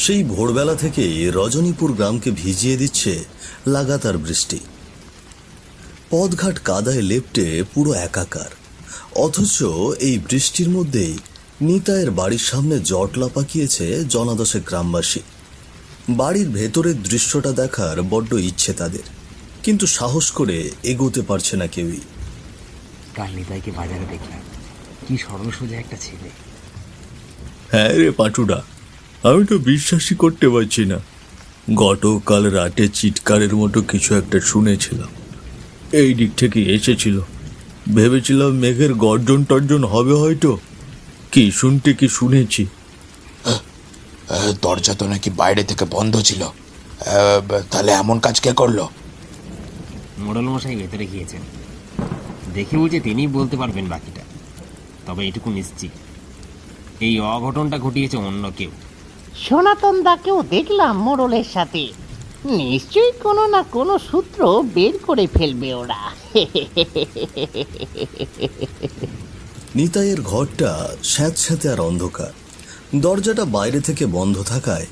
সেই ভোরবেলা থেকেই রজনীপুর গ্রামকে ভিজিয়ে দিচ্ছে লাগাতার বৃষ্টি। পথঘাট কাদায় লেপ্টে পুরো একাকার। অথচ এই বৃষ্টির মধ্যেই নিতাইয়ের বাড়ির সামনে জটলা পাকিয়েছে জনাদশেক গ্রামবাসী। বাড়ির ভেতরের দৃশ্যটা দেখার বড্ড ইচ্ছে তাদের, কিন্তু সাহস করে এগোতে পারছে না কেউই। কাল নিতাইকে বাজারে দেখলাম, কি সরল সোজা একটা ছেলে। হ্যাঁ রে পাটুডা, আমি তো বিশ্বাসই করতে পারছি না। গতকাল রাতে চিৎকারের মতো কিছু একটা শুনেছিলাম, এই দিক থেকে এসেছিল। ভেবেছিলাম মেঘের গর্জন টর্জন হবে হয়তো, কি শুনতে কি শুনেছি। দরজা তো নাকি বাইরে থেকে বন্ধ ছিল। তাহলে এমন কাজ কে করলো? মোড়ল মশাই ভেতরে গিয়েছেন, দেখে বুঝে তিনিই বলতে পারবেন বাকিটা। তবে এটুকু নিশ্চিত, এই অঘটনটা ঘটিয়েছে অন্য কেউ। সনাতন দাকেও দেখলাম মোড়লের সাথে। নিশ্চয়ই কোনো না কোনো সূত্র বের করে ফেলবে ওরা। নিতাইয়ের ঘরটা স্যাঁতস্যাঁতে আর অন্ধকার। দরজাটা বাইরে থেকে বন্ধ থাকায়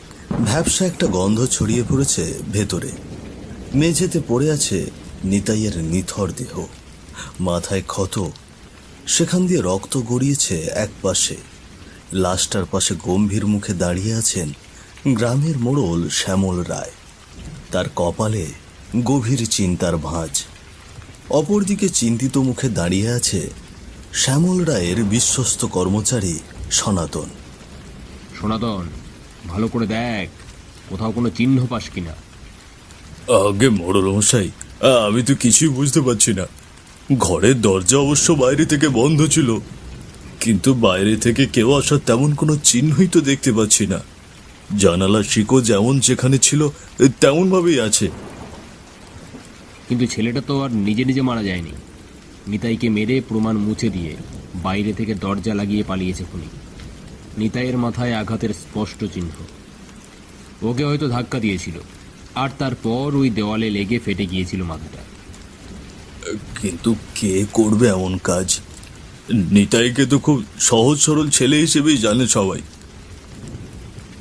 ভ্যাপসা একটা গন্ধ ছড়িয়ে পড়েছে ভেতরে। মেঝেতে পড়ে আছে নিতাইয়ের নিথর দেহ, মাথায় ক্ষত, সেখান দিয়ে রক্ত গড়িয়েছে এক পাশে। লাশটার পাশে গম্ভীর মুখে দাঁড়িয়ে আছেন গ্রামের মোড়ল শ্যামল রায়। তার কপালে গভীর চিন্তার ভাঁজ। অপরদিকে চিন্তিত মুখে দাঁড়িয়ে আছে শ্যামল রায়ের বিশ্বস্ত কর্মচারী সনাতন। সনাতন, ভালো করে দেখ, কোথাও কোনো চিহ্ন পাস কিনা। আগে মোড়ল মশাই, আমি তো কিছুই বুঝতে পারছি না। ঘরের দরজা অবশ্য বাইরে থেকে বন্ধ ছিল, কিন্তু বাইরে থেকে কেউ আসার তেমন কোনো চিহ্নই তো দেখতে পাচ্ছি না। জানালার শিকো যেমন যেখানে ছিল তেমন ভাবেই আছে। কিন্তু ছেলেটা তো আর নিজে নিজে মারা যায়নি। নিতাইকে মেরে প্রমাণ মুছে দিয়ে বাইরে থেকে দরজা লাগিয়ে পালিয়েছে খুনি। নিতাইয়ের মাথায় আঘাতের স্পষ্ট চিহ্ন। ওকে হয়তো ধাক্কা দিয়েছিল, আর তারপর ওই দেওয়ালে লেগে ফেটে গিয়েছিল মাথাটা। কিন্তু কে করবে এমন কাজ? নিতাইকে তো খুব সহজ সরল ছেলে হিসেবেই জানে সবাই।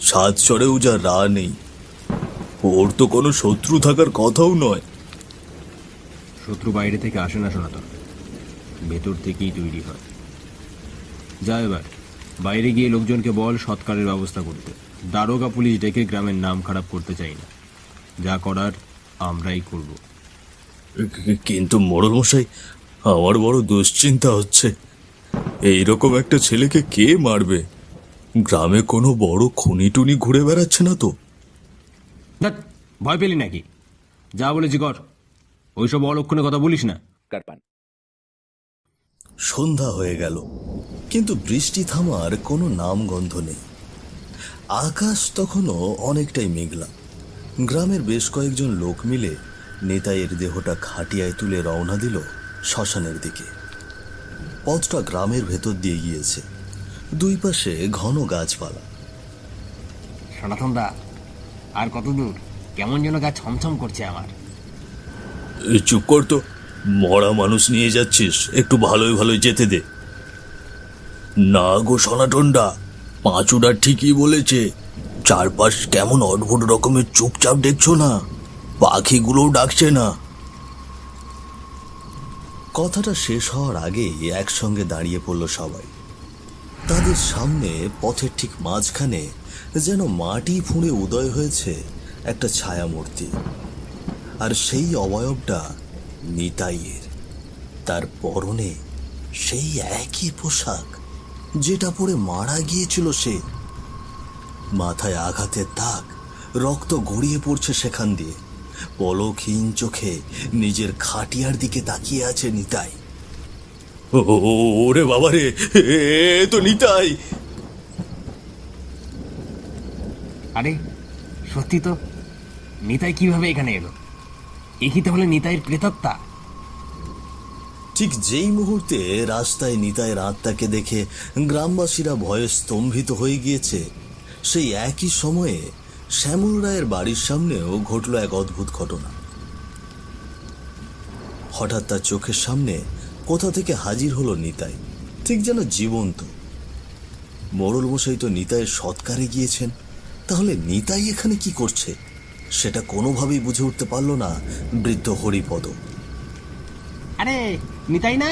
সাত চড়েও যা রা নেই, ওর তো কোনো শত্রু থাকার কথাও নয়। শত্রু বাইরে থেকে আসে না সনাতন, ভেতর থেকেই তৈরি হয়। যা এবার বাইরে গিয়ে লোকজনকে বল সৎকারের ব্যবস্থা করতে। দারোগা পুলিশ ডেকে গ্রামের নাম খারাপ করতে চাই না। যা করার আমরাই করব। কিন্তু মোড়ল মশাই, আমার বড় দুশ্চিন্তা হচ্ছে। এইরকম একটা ছেলেকে কে মারবে? গ্রামে কোনো বড় খুনি টুনি ঘুরে বেড়াচ্ছে না তো? দেখ, ভয় পেলি নাকি? যা বলেছি কর, ওইসব অলক্ষণে কথা বলিস না। সন্ধ্যা হয়ে গেল, কিন্তু বৃষ্টি থামার কোনো নামগন্ধ নেই। আকাশ তখনও অনেকটাই মেঘলা। গ্রামের বেশ কয়েকজন লোক মিলে নিতাইয়ের দেহটা খাটিয়ায় তুলে রওনা দিল শ্মশানের দিকে। পথটা গ্রামের ভেতর দিয়ে গিয়েছে, দুই পাশে ঘন গাছপালা। সনাতন দা, আর কত দূর? কেমন যেন গা ছমছম করছে আমার। চুপ কর তো, মরা মানুষ নিয়ে যাচ্ছিস, একটু ভালোই ভালোই যেতে দে। না গো সনাতনডা, পাঁচুডা ঠিকই বলেছে। চারপাশ কেমন অদ্ভুত রকমের চুপচাপ দেখছো না? পাখিগুলোও ডাকছে না। কথাটা শেষ হওয়ার আগেই একসঙ্গে দাঁড়িয়ে পড়ল সবাই। তাদের সামনে পথের ঠিক মাঝখানে যেন মাটি ফুঁড়ে উদয় হয়েছে একটা ছায়ামূর্তি। আর সেই অবয়বটা নিতাইয়ের। তার পরনে সেই একই পোশাক যেটা পরে মারা গিয়েছিল সে। মাথায় আঘাতের দাগ, রক্ত গড়িয়ে পড়ছে সেখান দিয়ে। পলকহীন চোখে নিজের খাটিয়ার দিকে তাকিয়ে আছে নিতাই। ওরে বাবা রে, এ তো নিতাই! আরে সত্যি তো, নিতাই কিভাবে এখানে এলো? এ কি তাহলে নিতাইয়ের প্রেতাত্মা? ঠিক যেই মুহূর্তে রাস্তায় নিতাইয়ের আত্মাকে দেখে গ্রামবাসীরা ভয়ে স্তম্ভিত হয়ে গিয়েছে, সেই একই সময়ে শ্যামল রায়ের বাড়ির সামনেও ঘটল এক অদ্ভুত ঘটনা। হঠাৎ তার চোখের সামনে কোথা থেকে হাজির হলো নিতাই, ঠিক যেন জীবন্ত। মোড়ল মশাই তো নিতাইয়ের সৎকারে গিয়েছেন, তাহলে নিতাই এখানে কি করছে সেটা কোনোভাবেই বুঝে উঠতে পারল না বৃদ্ধ হরিপদ। আরে নিতাই না,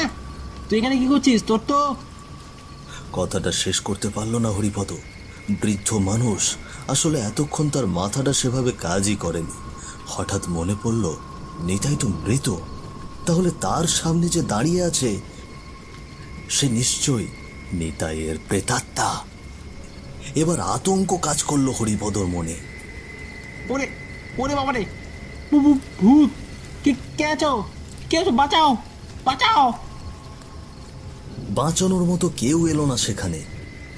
তুই এখানে কি করছিস? তোর তো কথাটা শেষ করতে পারল না হরিপদ। বৃদ্ধ মানুষ আসলে এতক্ষণ তার মাথাটা সেভাবে কাজই করেনি। হঠাৎ মনে পড়ল নিতাই তো মৃত, তাহলে তার সামনে যে দাঁড়িয়ে আছে সে নিশ্চয়ই নিতাইয়ের প্রেতাত্মা। এবার আতঙ্ক কাজ করলো হরিপদর মনে। ওরে ওরে বাবারে, ভূত! কে আছো? বাঁচাও, বাঁচাও! বাঁচানোর মতো কেউ এলো না সেখানে।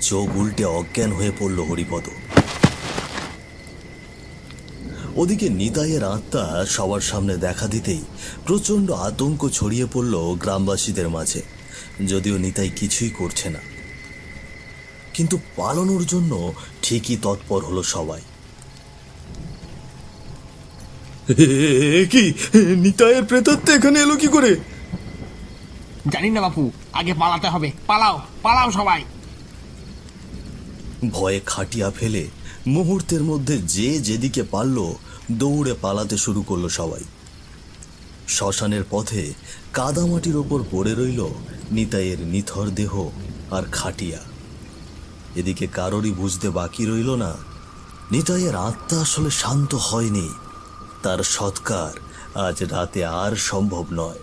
চোখ উল্টে অজ্ঞান হয়ে পড়ল হরিপদ। ওদিকে নিতাইয়ের আত্মা সবার সামনে দেখা দিতেই প্রচন্ড আতঙ্ক ছড়িয়ে পড়ল গ্রামবাসীদের মাঝে। যদিও নিতাই কিছুই করছে না, কিন্তু পালানোর জন্য ঠিকই তৎপর হলো সবাই। কি নিতাইয়ের প্রেতাত্মা এখানে এলো কি করে? জানি না বাপু, আগে পালাতে হবে। পালাও, পালাও সবাই! ভয়ে খাটিয়া ফেলে মুহূর্তের মধ্যে যে যেদিকে পারল দৌড়ে পালাতে শুরু করলো সবাই। শ্মশানের পথে কাদামাটির ওপর পড়ে রইল নিতাইয়ের নিথর দেহ আর খাটিয়া। এদিকে কারোরই বুঝতে বাকি রইল না নিতাইয়ের আত্মা আসলে শান্ত হয়নি। তার সৎকার আজ রাতে আর সম্ভব নয়।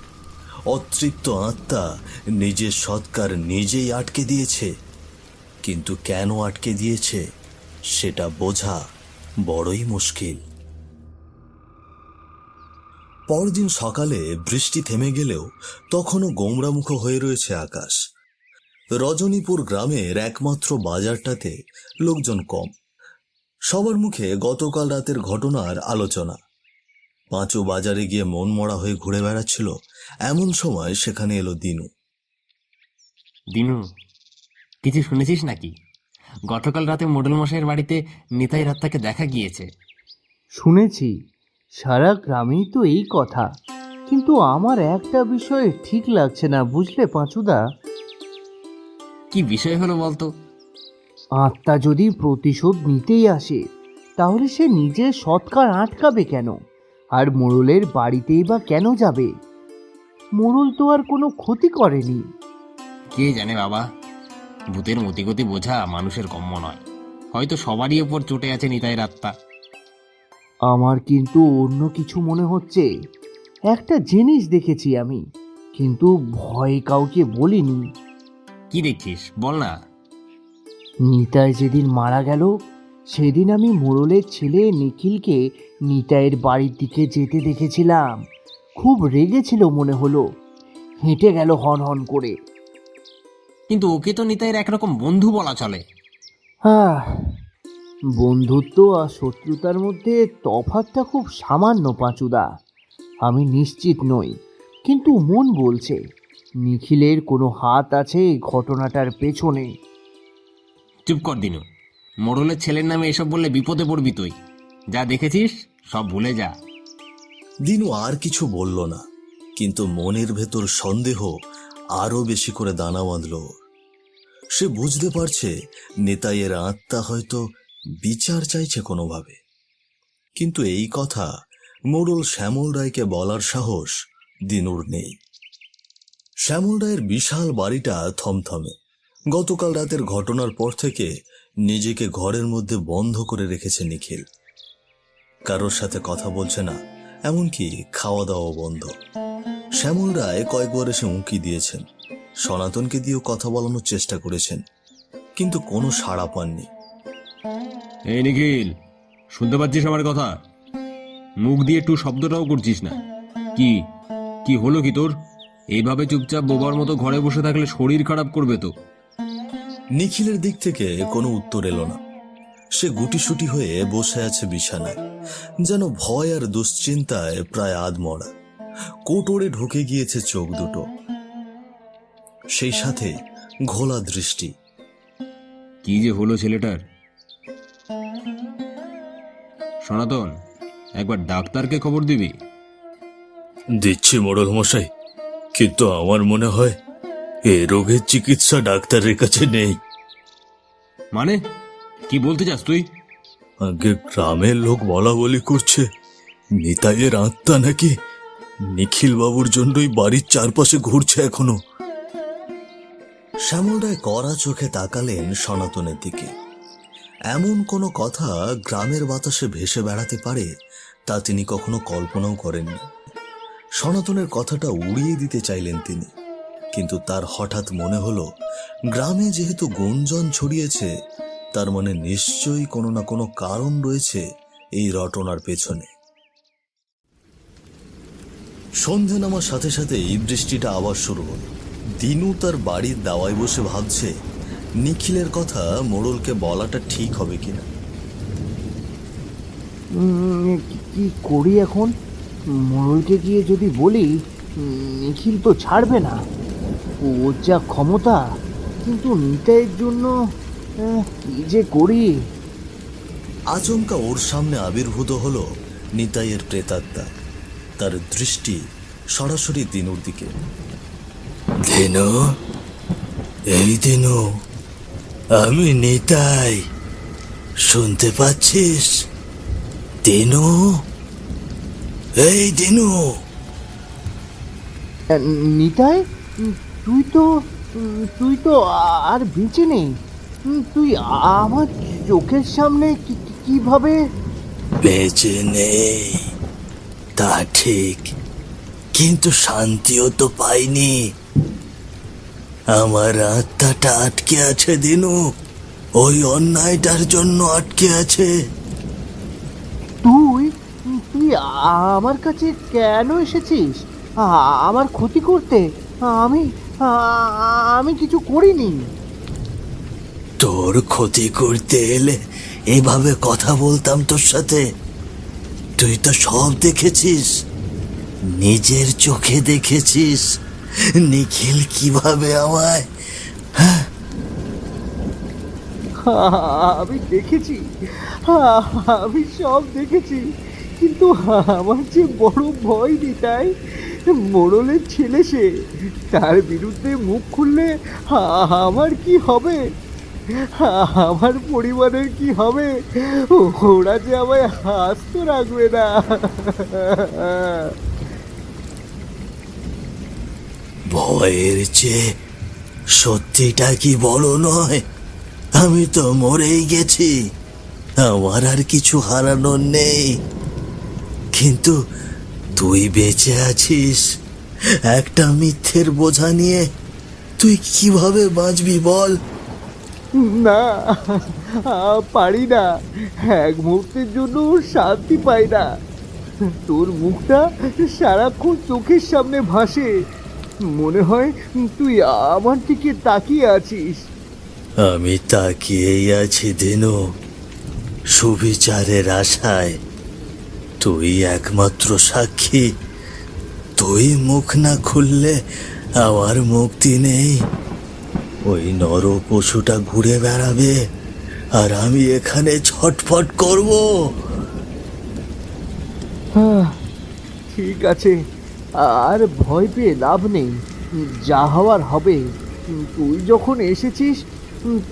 অতৃপ্ত আত্মা নিজের সৎকার নিজেই আটকে দিয়েছে, কিন্তু কেন আটকে দিয়েছে সেটা বোঝা বড়ই মুশকিল। পরদিন সকালে বৃষ্টি থেমে গেলেও তখনও গোমরামুখ হয়ে রয়েছে আকাশ। রজনীপুর গ্রামের একমাত্র বাজারটাতে লোকজন কম। সবার মুখে গতকাল রাতের ঘটনার আলোচনা। পাঁচু বাজারে গিয়ে মন মরা হয়ে ঘুরে বেড়াচ্ছিল, এমন সময় সেখানে এলো দিনু। দিনু, কিছু শুনেছিস নাকি? গতকাল রাতে মোডল মশাইয়ের বাড়িতে নিতাই আত্মাকে দেখা গিয়েছে। শুনেছি, সারা গ্রামেই তো এই কথা, কিন্তু আমার একটা বিষয় ঠিক লাগছে না, বুঝলে পাঁচুদা? কি বিষয় হলো বলতো? আত্মা যদি প্রতিশোধ নিতেই আসে, তাহলে সে নিজের সৎকার আটকাবে কেন? আর মোড়লের বাড়িতেই বা কেন যাবে? মোড়ল তো আর কোনো ক্ষতি করেনি। কে জানে বাবা, ভূতের মতিগতি বোঝা মানুষের গম্য নয়। হয়তো সবারই ওপর চটে আছে নিতাইয়ের আত্মা। আমার কিন্তু অন্য কিছু মনে হচ্ছে। একটা জিনিস দেখেছি আমি, কিন্তু ভয় কাউকে বলিনি। কি দেখছিস বল না। নিতাই যেদিন মারা গেল, সেদিন আমি মোড়লের ছেলে নিখিলকে নিতাইয়ের বাড়ির দিকে যেতে দেখেছিলাম। খুব রেগেছিল মনে হলো, হেঁটে গেল হন হন করে। কিন্তু ওকে তো নিতাইয়ের একরকম বন্ধু বলা চলে। হ্যাঁ, বন্ধুত্ব আর শত্রুতার মধ্যে তফাৎটা খুব সামান্য পাঁচুদা। আমি নিশ্চিত নই, কিন্তু মন বলছে নিখিলের কোনো হাত আছে এই ঘটনাটার পেছনে। চুপ কর দিনু, মোড়লের ছেলের নামে এসব বললে বিপদে পড়বি তুই। যা দেখেছিস সব ভুলে যা। দিনু আর কিছু বলল না, কিন্তু মনের ভেতর সন্দেহ আরো বেশি করে দানা বাঁধল। সে বুঝতে পারছে নিতাইয়ের আত্মা হয়তো বিচার চাইছে কোনোভাবে, কিন্তু এই কথা মোড়ল শ্যামল রায়কে বলার সাহস দিনুর নেই। শ্যামল রায়ের বিশাল বাড়িটা থমথমে। গতকাল রাতের ঘটনার পর থেকে নিজেকে ঘরের মধ্যে বন্ধ করে রেখেছে নিখিল। কারোর সাথে কথা বলছে না, এমনকি খাওয়া দাওয়া বন্ধ। শ্যামল রায় কয়েকবার এসে উঁকি দিয়েছেন, সনাতনকে দিয়েও কথা বলানোর চেষ্টা করেছেন, কিন্তু কোনো সাড়া পাননি। এই নিখিল, শুনতে পাচ্ছিস আমার কথা? মুখ দিয়ে একটু শব্দটাও করছিস না। কি কি হলো কি তোর? এইভাবে চুপচাপ বোবার মতো ঘরে বসে থাকলে শরীর খারাপ করবে তো। নিখিলের দিক থেকে কোনো উত্তর এলো না। সে গুটিসুটি হয়ে বসে আছে বিছানায়, যেন ভয় আর দুশ্চিন্তায় প্রায় আধমরা। কোটরে ঢুকে গিয়েছে চোখ দুটো, সেই সাথে ঘোলা দৃষ্টি। কি যে হলো ছেলেটার! সনাতন, একবার ডাক্তারকে খবর দিবি? দিচ্ছি মোড়ল মশাই, কিন্তু আমার মনে হয় এ রোগের চিকিৎসা ডাক্তারের কাছে নেই। মানে কি বলতে চাস তুই? আগে গ্রামের লোক বলা বলি করছে নিতাইয়ের আত্মা নাকি নিখিল বাবুর জন্যই বাড়ির চারপাশে ঘুরছে এখনো। শ্যামল রায় কড়া চোখে তাকালেন সনাতনের দিকে। এমন কোনো কথা গ্রামের বাতাসে ভেসে বেড়াতে পারে তা তিনি কখনো কল্পনাও করেননি। সনাতনের কথাটা উড়িয়ে দিতে চাইলেন তিনি, কিন্তু তার হঠাৎ মনে হলো গ্রামে যেহেতু গুঞ্জন ছড়িয়েছে, তার মানে নিশ্চয়ই কোনো না কোনো কারণ রয়েছে এই রটনার পেছনে। সন্ধে নামার সাথে সাথেই বৃষ্টিটা আবার শুরু হলো। দিনু তার বাড়ির দাওয়ায় বসে ভাবছে নিখিলের কথা মোড়লকে বলাটা ঠিক হবে কিনা। কি করি এখন? মোড়লকে গিয়ে যদি বলি, নিখিল তো ছাড়বে না। ওর যা ক্ষমতা, কিন্তু নিতাইয়ের জন্য কি যে করি। আচমকা ওর সামনে আবির্ভূত হলো নিতাইয়ের প্রেতাত্মা। তার দৃষ্টি সরাসরি দিনুর দিকে। দিনু, এই দিনু, আমি নিতাই, শুনতে পাচ্ছিস? দিনু, এই দিনু। নিতাই, তুই তো আর বেঁচে নেই। তুই আমার চোখের সামনে কিভাবে? বেঁচে নেই তা ঠিক, কিন্তু শান্তিও তো পাইনি। আমার আত্মাটা আটকে আছে দিনু, ওই অন্যায়টার জন্য আটকে আছে। তুই তুই আমার কাছে কেন এসেছিস? আমার ক্ষতি করতে? আমি আমি কিছু করিনি। তোর ক্ষতি করতে এলে এভাবে কথা বলতাম তোর সাথে? তুই তো সব দেখেছিস, নিজের চোখে দেখেছিস নিখিল কিভাবে আমায়। আমি দেখেছি, আমি সব দেখেছি, কিন্তু আমার যে বড় ভয় নিতাই। মোড়লের ছেলে সে, তার বিরুদ্ধে মুখ খুললে আমার কি হবে? আমার পরিবারের কি হবে? ওরা যে আমায় হাসত রাখবে না। ভয়ের চেয়ে সত্যিটা কি বড় নয়? আমি তো মরেই গেছি, আমার আর কিছু হারানোর নেই। কিন্তু তুই বেঁচে আছিস, একটা মিথ্যের বোঝা নিয়ে তুই কিভাবে বাঁচবি বল? না, পারি না। এক মুহূর্তের জন্য শান্তি পাই না। তোর মুখটা সারাক্ষণ চোখের সামনে ভাসে, মনে হয় তুই আমার দিকে তাকিয়ে আছিস। আমি তাকিয়েই আছি দিনু, সুবিচারের আশায়। তুই একমাত্র সাক্ষী। তুই মুখ না খুললে আমার মুক্তি নেই। ওই নর পশুটা ঘুরে বেড়াবে, আর আমি এখানে ছটফট করব। ঠিক আছে, আর ভয় পেয়ে লাভ নেই। যা হওয়ার হবে। তুই যখন এসেছিস,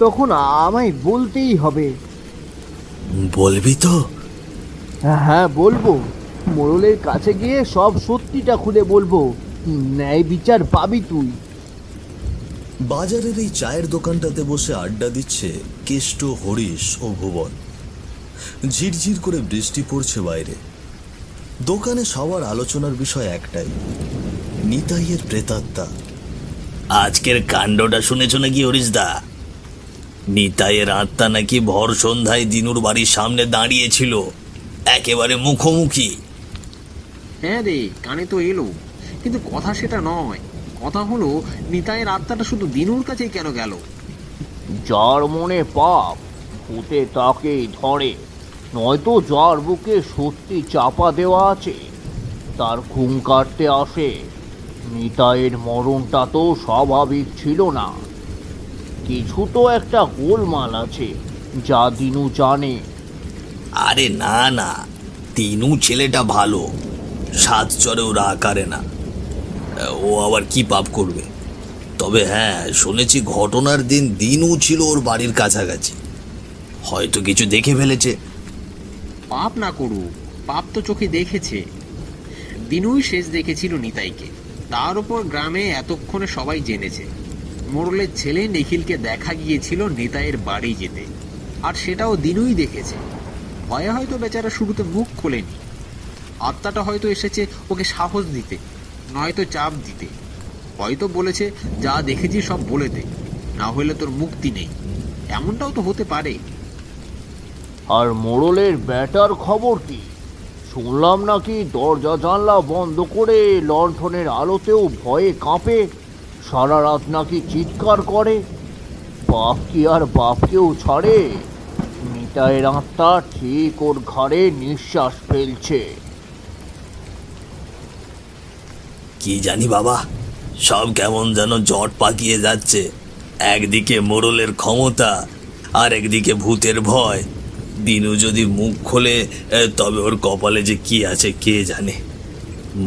তখন আমায় বলতেই হবে। বলবি তো? হ্যাঁ, বলবো। মোড়লের কাছে গিয়ে সব সত্যিটা খুলে বলবো। ন্যায় বিচার পাবি তুই। বাজারের এই চায়ের দোকানটাতে বসে আড্ডা দিচ্ছে কেষ্ট, হরিশ ও ভুবন। ঝিরঝির করে বৃষ্টি পড়ছে বাইরে। দোকানে সবার আলোচনার বিষয় একটাই, নিতাইয়ের প্রেতাত্মা। আজকের কাণ্ডটা শুনেছ নাকি হরিশদা? নিতাইয়ের আত্মা নাকি ভর সন্ধ্যায় দিনুর বাড়ির সামনে দাঁড়িয়েছিল, একেবারে মুখোমুখি। হ্যাঁ রে, কানে তো এলো, কিন্তু কথা সেটা নয়। কথা হলো, নিতাইয়ের আত্মাটা শুধু দিনুর কাছেই কেন গেল? যার মনে পাপ, ভূতে তাকেই ধরে। নয়তো যার বুকে সত্যি চাপা দেওয়া আছে, তার ঘুম কাটতে আসে। নিতাইয়ের মরণটা তো স্বাভাবিক ছিল না। কিছু তো একটা গোলমাল আছে, যা দিনু জানে। আরে না না, দিনু ছেলেটা ভালো, সাত চরে ওরা আকারে না। ও আবার কি পাপ করবে? তবে হ্যাঁ, শুনেছি ঘটনার দিন দিনু ছিল ওর বাড়ির কাছাকাছি। হয়তো কিছু দেখে ফেলেছে, পাপ না করুক, পাপ তো চোখে দেখেছে। দিনুই শেষ দেখেছিল নিতাইকে। তার উপর গ্রামে এতক্ষণে সবাই জেনেছে মোড়লের ছেলে নিখিলকে দেখা গিয়েছিল নিতাইয়ের বাড়ি যেতে, আর সেটাও দিনুই দেখেছে। ভয়ে হয়তো বেচারা শুরুতে মুখ খোলেনি। আত্মাটা হয়তো এসেছে ওকে সাহস দিতে, নয়তো চাপ দিতে। হয়তো বলেছে, যা দেখেছি সব বলে দে, না হলে তোর মুক্তি নেই। এমনটাও তো হতে পারে। আর মোড়লের ব্যাটার খবর কি? শুনলাম নাকি দরজা জানলা বন্ধ করে লণ্ঠনের আলোতেও ভয়ে কাঁপে, সারা রাত নাকি চিৎকার করে। বাপ কি আর বাপকেও ছাড়ে? নিতাইয়ের আত্মা ঠিক ওর ঘাড়ে নিঃশ্বাস ফেলছে। কি জানি বাবা, সব কেমন যেন জট পাকিয়ে যাচ্ছে। একদিকে মোড়লের ক্ষমতা, আর একদিকে ভূতের ভয়। দিনু যদি মুখ খোলে তবে ওর কপালে যে কি আছে কে জানে।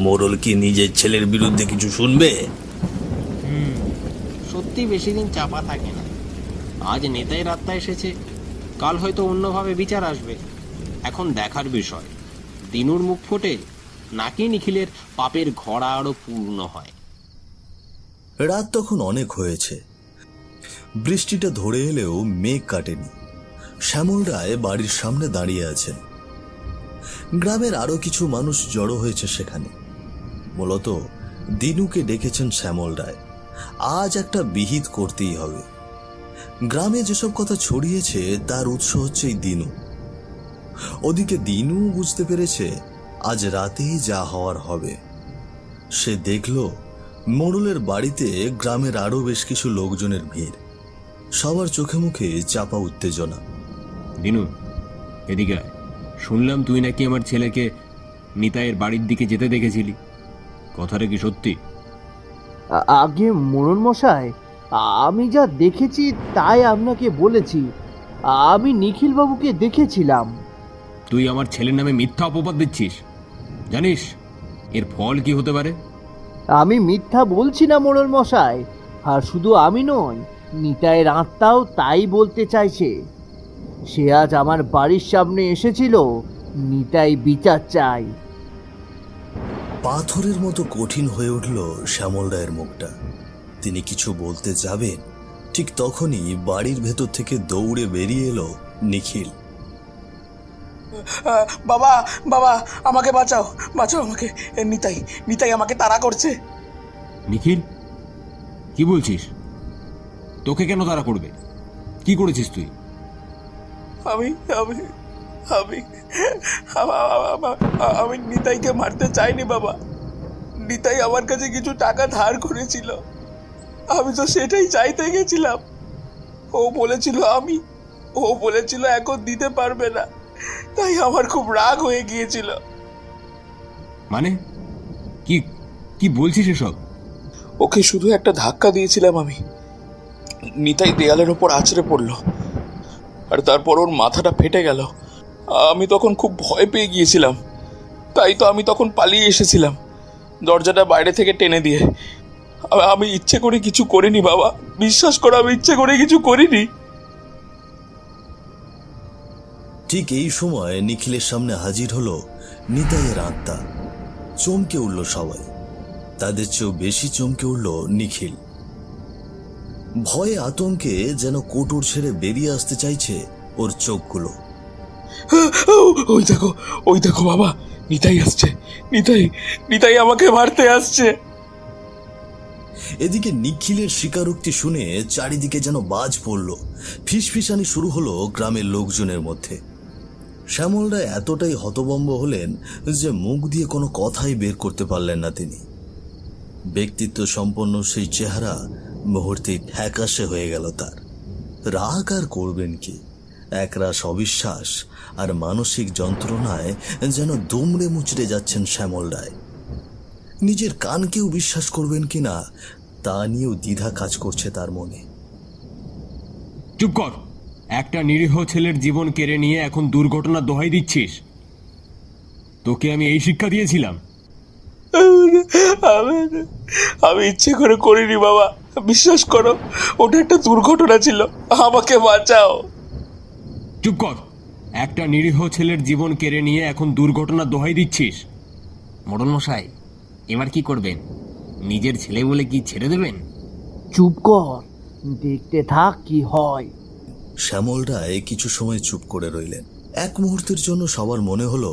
মোড়ল কি নিজের ছেলের বিরুদ্ধে কিছু শুনবে? সত্যি বেশি দিন চাপা থাকে না। আজ নেতাইয়ের আত্মা এসেছে, কাল হয়তো অন্যভাবে বিচার আসবে। এখন দেখার বিষয় দিনুর মুখ ফোটে, নাকি নিখিলের পাপের ঘড়া আরো পূর্ণ হয়। রাত তখন অনেক হয়েছে। বৃষ্টিটা ধরে এলেও মেঘ কাটেনি। শ্যামল রায় বাড়ির সামনে দাঁড়িয়ে আছেন। গ্রামের আরো কিছু মানুষ জড়ো হয়েছে সেখানে। মূলত দিনুকে ডেকেছেন শ্যামল রায়। আজ একটা বিহিত করতেই হবে। গ্রামে যেসব কথা ছড়িয়েছে তার উৎস হচ্ছে এই দিনু। ওদিকে দিনু বুঝতে পেরেছে আজ রাতেই যা হওয়ার হবে। সে দেখল মোড়লের বাড়িতে গ্রামের আরো বেশ কিছু লোকজনের ভিড়। সবার চোখে মুখে চাপা উত্তেজনা। দিনু, এদিকে আয়। শুনলাম তুই নাকি আমার ছেলেকে নিতাইয়ের বাড়ির দিকে যেতে দেখেছিলি। কথাটা কি সত্যি? আগে মোড়ল মশাই, আমি যা দেখেছি তাই আপনাকে বলেছি। আমি নিখিলবাবুকে দেখেছিলাম। তুই আমার ছেলের নামে মিথ্যা অপবাদ দিচ্ছিস। জানিস এর ফল কি হতে পারে? আমি মিথ্যা বলছি না মোড়ল মশাই, আর শুধু আমি নই, নিতাইয়ের আত্মাও তাই বলতে চাইছে। সে আজ আমার বাড়ির সামনে এসেছিল, নিতাই বিচার চাই। পাথরের মতো কঠিন হয়ে উঠল শ্যামল রায়ের মুখটা। তিনি কিছু বলতে যাবেন, ঠিক তখনই বাড়ির ভেতর থেকে দৌড়ে বেরিয়ে এলো নিখিল। বাবা, বাবা, আমাকে বাঁচাও, বাঁচাও আমাকে। নিতাই, নিতাই আমাকে তাড়া করছে। নিখিল, কি বলছিস? তোকে কেন তারা করবে? কি করেছিস তুই? আমি আমি আমি আমি নিতাইকে মারতে চাইনি বাবা। নিতাই আমার কাছে কিছু টাকা ধার করেছিল, আমি তো সেটাই চাইতে গেছিলাম। ও বলেছিল এখন দিতে পারবে না, তাই আমার খুব রাগ হয়ে গিয়েছিল। মানে কি কি বলছিস এসব? ওকে শুধু একটা ধাক্কা দিয়েছিলাম আমি। নিতাই দেয়ালের ওপর আছড়ে পড়ল, আর তারপর ওর মাথাটা ফেটে গেল। আমি তখন খুব ভয় পেয়ে গিয়েছিলাম, তাই তো আমি তখন পালিয়ে এসেছিলাম, দরজাটা বাইরে থেকে টেনে দিয়ে। আমি ইচ্ছে করে কিছু করিনি বাবা, বিশ্বাস করো, আমি ইচ্ছে করে কিছু করিনি। ঠিক এই সময় নিখিলের সামনে হাজির হলো নিতাইয়ের আত্মা। চমকে উঠল সবাই, তাদের চেয়েও বেশি চমকে উঠল নিখিল। ভয়ে আতঙ্কে যেন কোটর ছেড়ে বেরিয়ে আসতে চাইছে ওর চোখগুলো। ওই দেখো বাবা, নিতাই আসছে, নিতাই আমাকে মারতে আসছে। এদিকে নিখিলের স্বীকারোক্তি শুনে চারিদিকে যেন বাজ পড়ল। ফিসফিসানি শুরু হলো গ্রামের লোকজনের মধ্যে। শ্যামল রায় এতটাই হতভম্ব হলেন যে মুখ দিয়ে কোনো কথাই বের করতে পারলেন না তিনি। ব্যক্তিত্ব সম্পন্ন সেই চেহারা মুহূর্তেই ফ্যাকাশে হয়ে গেল তার। রাগ আর করবেন কি? একরাশ অবিশ্বাস আর মানসিক যন্ত্রণায় যেন দুমড়ে মুচড়ে যাচ্ছেন শ্যামল রায়। নিজের কানকেও বিশ্বাস করবেন কিনা তা নিয়েও দ্বিধা কাজ করছে তার মনে। চুপ কর! একটা নিরীহ ছেলের জীবন কেড়ে নিয়ে এখন দুর্ঘটনা দোহাই দিচ্ছিস। তোকে আমি এই শিক্ষা দিয়েছিলাম? আমি ইচ্ছে করে করিনি বাবা, বিশ্বাস করো, ওটা একটা দুর্ঘটনা ছিল। আমাকে বাঁচাও। চুপ কর! একটা নিরীহ ছেলের জীবন কেড়ে নিয়ে এখন দুর্ঘটনার দোহাই দিচ্ছিস? মোড়ল মশাই, এবার কি করবেন? নিজের ছেলে বলে কি ছেড়ে দেবেন? চুপ কর, দেখতে থাক কি হয়। শ্যামল রায় কিছু সময় চুপ করে রইলেন। এক মুহূর্তের জন্য সবার মনে হলো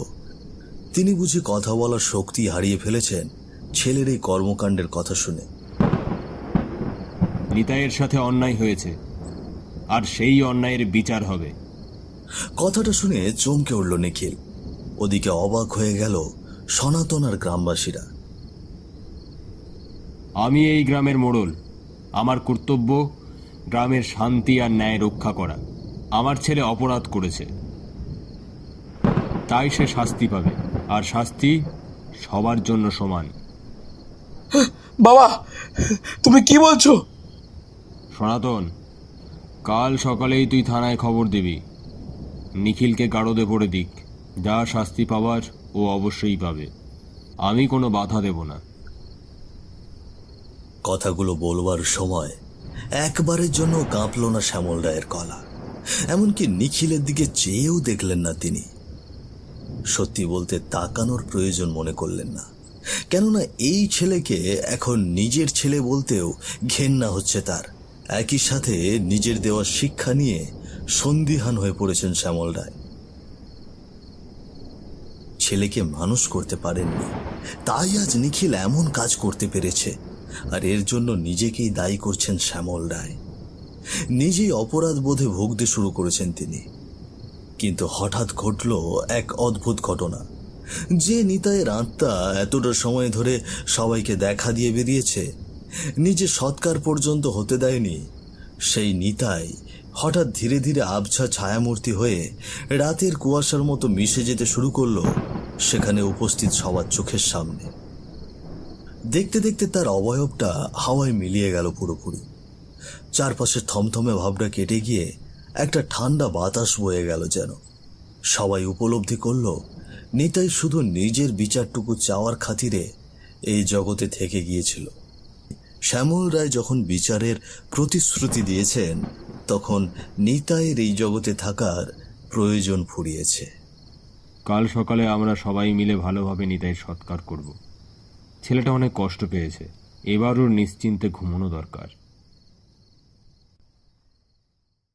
তিনি বুঝি কথা বলার শক্তি হারিয়ে ফেলেছেন ছেলের এই কর্মকাণ্ডের কথা শুনে। নিতাইয়ের সাথে অন্যায় হয়েছে, আর সেই অন্যায়ের বিচার হবে। কথাটা শুনে চমকে উঠল নিখিল। ওদিকে অবাক হয়ে গেল সনাতন আর গ্রামবাসীরা। আমি এই গ্রামের মোড়ল। আমার কর্তব্য গ্রামের শান্তি আর ন্যায় রক্ষা করা। আমার ছেলে অপরাধ করেছে, তাই সে শাস্তি পাবে, আর শাস্তি সবার জন্য সমান। বাবা, তুমি কি বলছো? সনাতন, কাল সকালেই তুই থানায় খবর দিবি। নিখিলকে গারদে পড়ে দিক। যা শাস্তি পাবার ও অবশ্যই পাবে। আমি কোনো বাধা দেব না। কথাগুলো বলবার সময় একবারের জন্য কাঁপল না শ্যামল রায়ের গলা। এমনকি নিখিলের দিকে চেয়েও দেখলেন না তিনি। সত্যি বলতে তাকানোর প্রয়োজন মনে করলেন না, কেননা এই ছেলেকে এখন নিজের ছেলে বলতেও ঘেন্না হচ্ছে তার। একই সাথে নিজের দেওয়া শিক্ষা নিয়ে সন্দিহান হয়ে পড়েছেন শ্যামল রায়। ছেলেকে মানুষ করতে পারেননি, তাই আজ নিখিল এমন কাজ করতে পেরেছে, আর এর জন্য নিজেকেই দায়ী করছেন শ্যামল রায়। নিজেই অপরাধ বোধে ভুগতে শুরু করেছেন তিনি। কিন্তু হঠাৎ ঘটল এক অদ্ভুত ঘটনা। যে নিতাইয়ের আত্মা এতটা সময় ধরে সবাইকে দেখা দিয়ে বেরিয়েছে, নিজে সৎকার পর্যন্ত হতে দেয়নি, সেই নিতাই হঠাৎ ধীরে ধীরে আবছা ছায়ামূর্তি হয়ে রাতের কুয়াশার মতো মিশে যেতে শুরু করলো সেখানে উপস্থিত সবার চোখের সামনে। দেখতে দেখতে তার অবয়বটা হাওয়ায় মিলিয়ে গেল পুরোপুরি। চারপাশে থমথমে ভাবটা কেটে গিয়ে একটা ঠান্ডা বাতাস বয়ে গেল যেন। সবাই উপলব্ধি করল নিতাই শুধু নিজের বিচারটুকু চাওয়ার খাতিরে এই জগতে থেকে গিয়েছিল। শ্যামল রায় যখন বিচারের প্রতিশ্রুতি দিয়েছেন, তখন নিতাইয়ের এই জগতে থাকার প্রয়োজন ফুরিয়েছে। কাল সকালে আমরা সবাই মিলে ভালোভাবে নিতাইয়ের সৎকার করব। ছেলেটা অনেক কষ্ট পেয়েছে, এবার ওর নিশ্চিন্তে ঘুমানো দরকার।